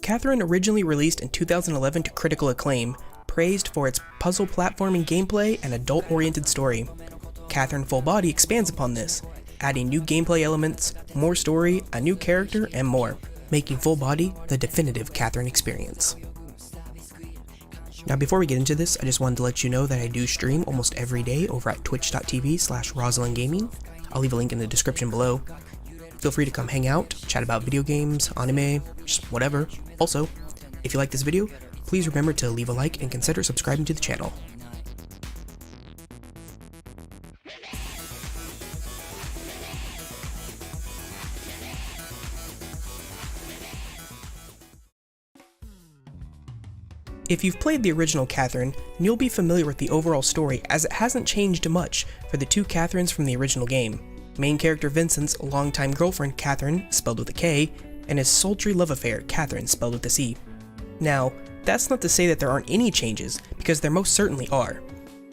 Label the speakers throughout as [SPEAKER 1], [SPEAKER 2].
[SPEAKER 1] Catherine originally released in 2011 to critical acclaim, praised for its puzzle platforming gameplay and adult-oriented story. Catherine Full Body expands upon this, adding new gameplay elements, more story, a new character, and more, making Full Body the definitive Catherine experience. Now before we get into this, I just wanted to let you know that I do stream almost every day over at twitch.tv/RosalindGaming. I'll leave a link in the description below. Feel free to come hang out, chat about video games, anime, just whatever. Also, if you like this video, please remember to leave a like and consider subscribing to the channel. If you've played the original Catherine, you'll be familiar with the overall story as it hasn't changed much for the two Catherines from the original game. Main character Vincent's longtime girlfriend Catherine, spelled with a K, and his sultry love affair Catherine, spelled with a C. Now, that's not to say that there aren't any changes, because there most certainly are.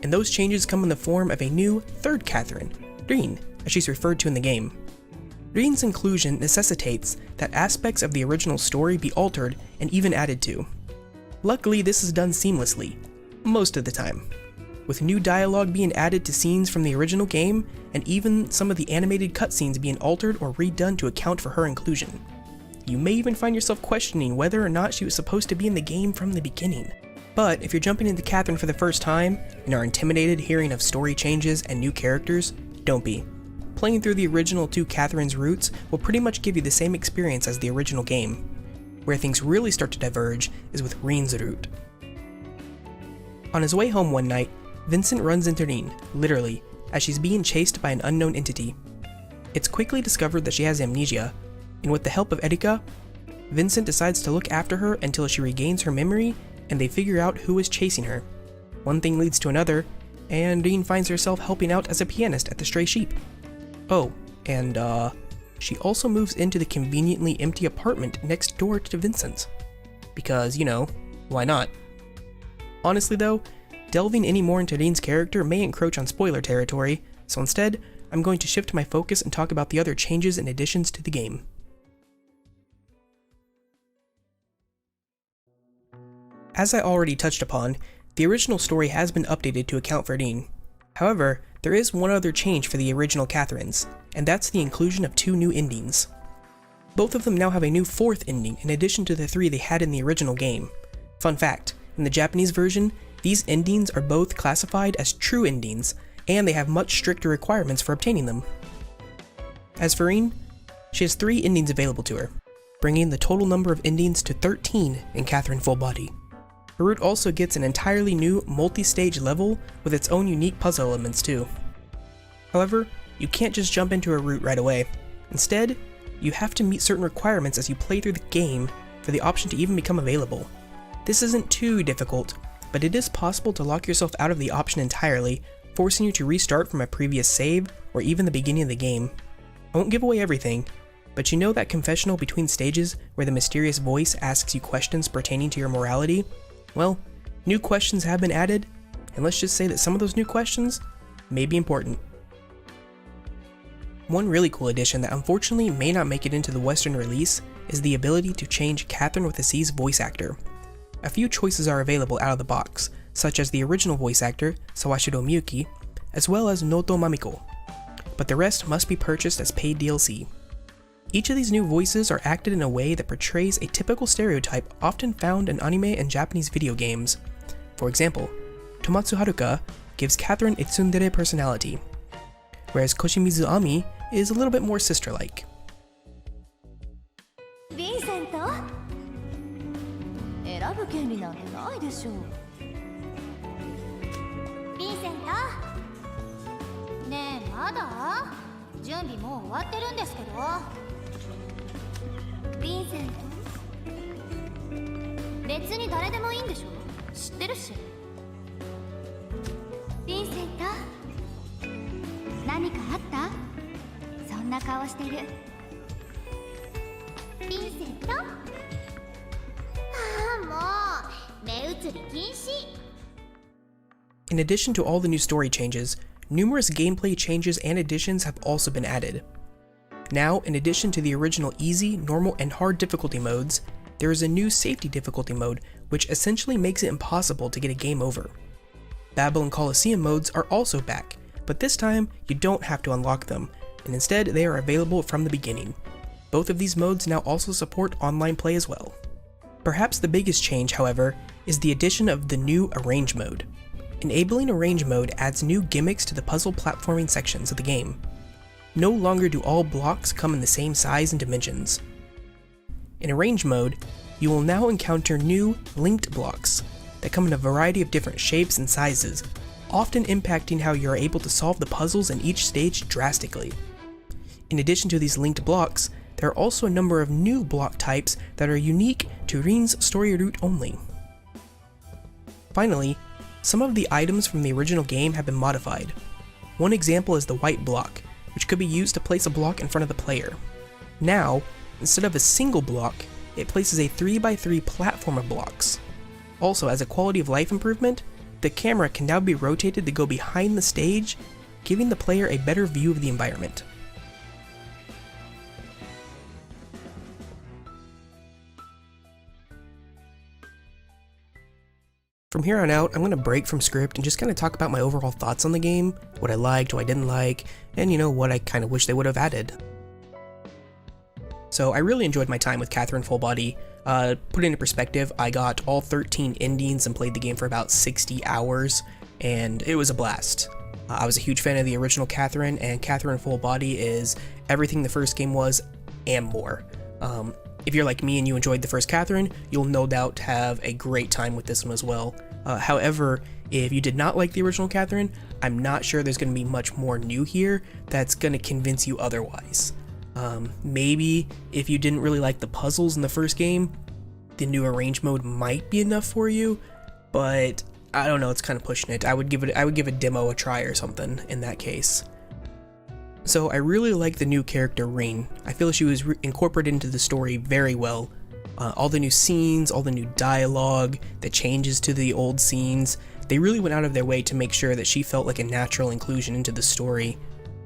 [SPEAKER 1] And those changes come in the form of a new third Catherine, Reen, as she's referred to in the game. Reen's inclusion necessitates that aspects of the original story be altered and even added to. Luckily, this is done seamlessly, most of the time, with new dialogue being added to scenes from the original game, and even some of the animated cutscenes being altered or redone to account for her inclusion. You may even find yourself questioning whether or not she was supposed to be in the game from the beginning. But if you're jumping into Catherine for the first time, and are intimidated hearing of story changes and new characters, don't be. Playing through the original two Catherine's routes will pretty much give you the same experience as the original game. Where things really start to diverge is with Reen's route. On his way home one night, Vincent runs into Reen, literally, as she's being chased by an unknown entity. It's quickly discovered that she has amnesia, and with the help of Erika, Vincent decides to look after her until she regains her memory and they figure out who is chasing her. One thing leads to another, and Reen finds herself helping out as a pianist at the Stray Sheep. Oh, and she also moves into the conveniently empty apartment next door to Vincent's. Because, you know, why not? Honestly though, delving any more into Reen's character may encroach on spoiler territory, so instead, I'm going to shift my focus and talk about the other changes and additions to the game. As I already touched upon, the original story has been updated to account for Reen. However, there is one other change for the original Catherines, and that's the inclusion of two new endings. Both of them now have a new fourth ending in addition to the three they had in the original game. Fun fact, in the Japanese version, these endings are both classified as true endings, and they have much stricter requirements for obtaining them. As for Reen, she has 3 endings available to her, bringing the total number of endings to 13 in Catherine Full Body. Her route also gets an entirely new multi-stage level with its own unique puzzle elements too. However, you can't just jump into a route right away. Instead, you have to meet certain requirements as you play through the game for the option to even become available. This isn't too difficult, but it is possible to lock yourself out of the option entirely, forcing you to restart from a previous save or even the beginning of the game. I won't give away everything, but you know that confessional between stages where the mysterious voice asks you questions pertaining to your morality? Well, new questions have been added, and let's just say that some of those new questions may be important. One really cool addition that unfortunately may not make it into the Western release is the ability to change Catherine with a C's voice actor. A few choices are available out of the box, such as the original voice actor, Sawashiro Miyuki, as well as Noto Mamiko, but the rest must be purchased as paid DLC. Each of these new voices are acted in a way that portrays a typical stereotype often found in anime and Japanese video games. For example, Tomatsu Haruka gives Catherine a tsundere personality, whereas Koshimizu Ami is a little bit more sister-like.
[SPEAKER 2] Vincent? 選ぶ権利なんてないでしょう。ヴィンセント？ねえ、まだ？準備もう終わってるんですけど。ヴィンセント？別に誰でもいいんでしょ？知ってるし。顔してる。ヴィンセント？ああ、もう目移り禁止。
[SPEAKER 1] In addition to all the new story changes, numerous gameplay changes and additions have also been added. Now, in addition to the original easy, normal, and hard difficulty modes, there is a new safety difficulty mode which essentially makes it impossible to get a game over. Babel and Coliseum modes are also back, but this time you don't have to unlock them, and instead they are available from the beginning. Both of these modes now also support online play as well. Perhaps the biggest change, however, is the addition of the new Arrange mode. Enabling Arrange mode adds new gimmicks to the puzzle platforming sections of the game. No longer do all blocks come in the same size and dimensions. In Arrange mode, you will now encounter new linked blocks that come in a variety of different shapes and sizes, often impacting how you are able to solve the puzzles in each stage drastically. In addition to these linked blocks, there are also a number of new block types that are unique to Rin's story route only. Finally, some of the items from the original game have been modified. One example is the white block, which could be used to place a block in front of the player. Now, instead of a single block, it places a 3x3 platform of blocks. Also, as a quality of life improvement, the camera can now be rotated to go behind the stage, giving the player a better view of the environment. From here on out, I'm going to break from script and just kind of talk about my overall thoughts on the game, what I liked, what I didn't like, and what I kind of wish they would have added. So I really enjoyed my time with Catherine Full Body. Put it into perspective, I got all 13 endings and played the game for about 60 hours, and it was a blast. I was a huge fan of the original Catherine, and Catherine Full Body is everything the first game was, and more. If you're like me and you enjoyed the first Catherine, you'll no doubt have a great time with this one as well. However, if you did not like the original Catherine, I'm not sure there's going to be much more new here that's going to convince you otherwise. Maybe if you didn't really like the puzzles in the first game, the new Arrange mode might be enough for you, but I don't know, it's kind of pushing it. I would give a demo a try or something in that case. So I really like the new character Rin. I feel she was incorporated into the story very well. All the new scenes, all the new dialogue, the changes to the old scenes, they really went out of their way to make sure that she felt like a natural inclusion into the story.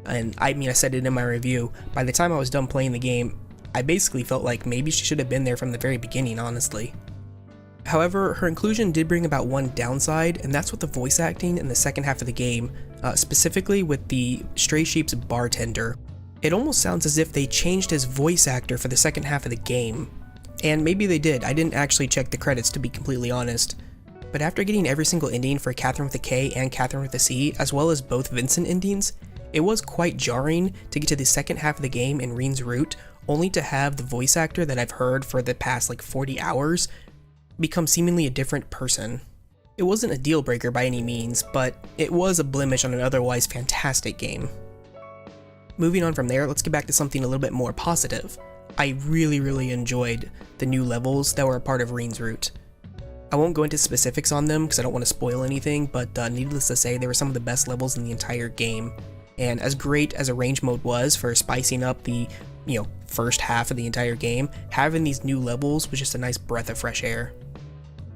[SPEAKER 1] And I said it in my review, by the time I was done playing the game, I basically felt like maybe she should have been there from the very beginning, honestly. However, her inclusion did bring about one downside, and that's with the voice acting in the second half of the game, specifically with the Stray Sheep's bartender. It almost sounds as if they changed his voice actor for the second half of the game. And maybe they did, I didn't actually check the credits to be completely honest. But after getting every single ending for Catherine with a K and Catherine with a C, as well as both Vincent endings, it was quite jarring to get to the second half of the game in Rin's route, only to have the voice actor that I've heard for the past 40 hours become seemingly a different person. It wasn't a deal breaker by any means, but it was a blemish on an otherwise fantastic game. Moving on from there, let's get back to something a little bit more positive. I really enjoyed the new levels that were a part of Rin's route. I won't go into specifics on them because I don't want to spoil anything, but needless to say, they were some of the best levels in the entire game. And as great as Arrange mode was for spicing up the, first half of the entire game, having these new levels was just a nice breath of fresh air.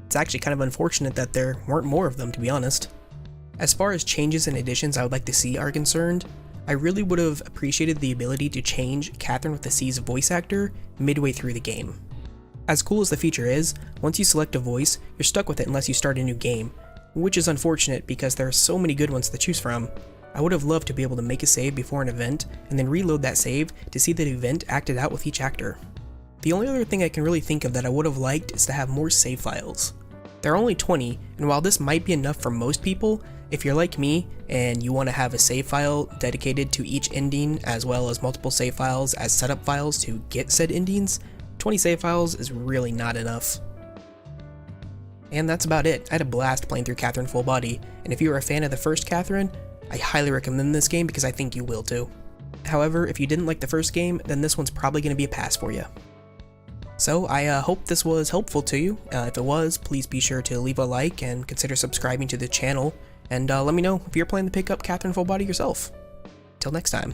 [SPEAKER 1] It's actually kind of unfortunate that there weren't more of them, to be honest. As far as changes and additions I would like to see are concerned, I really would have appreciated the ability to change Catherine with the C's voice actor midway through the game. As cool as the feature is, once you select a voice, you're stuck with it unless you start a new game, which is unfortunate because there are so many good ones to choose from. I would have loved to be able to make a save before an event, and then reload that save to see the event acted out with each actor. The only other thing I can really think of that I would have liked is to have more save files. There are only 20, and while this might be enough for most people, if you're like me and you want to have a save file dedicated to each ending as well as multiple save files as setup files to get said endings, 20 save files is really not enough. And that's about it. I had a blast playing through Catherine Full Body, and if you are a fan of the first Catherine, I highly recommend this game because I think you will too. However, if you didn't like the first game, then this one's probably going to be a pass for you. So I hope this was helpful to you. If it was, please be sure to leave a like and consider subscribing to the channel, and let me know if you're planning to pick up Catherine Full Body yourself. Till next time.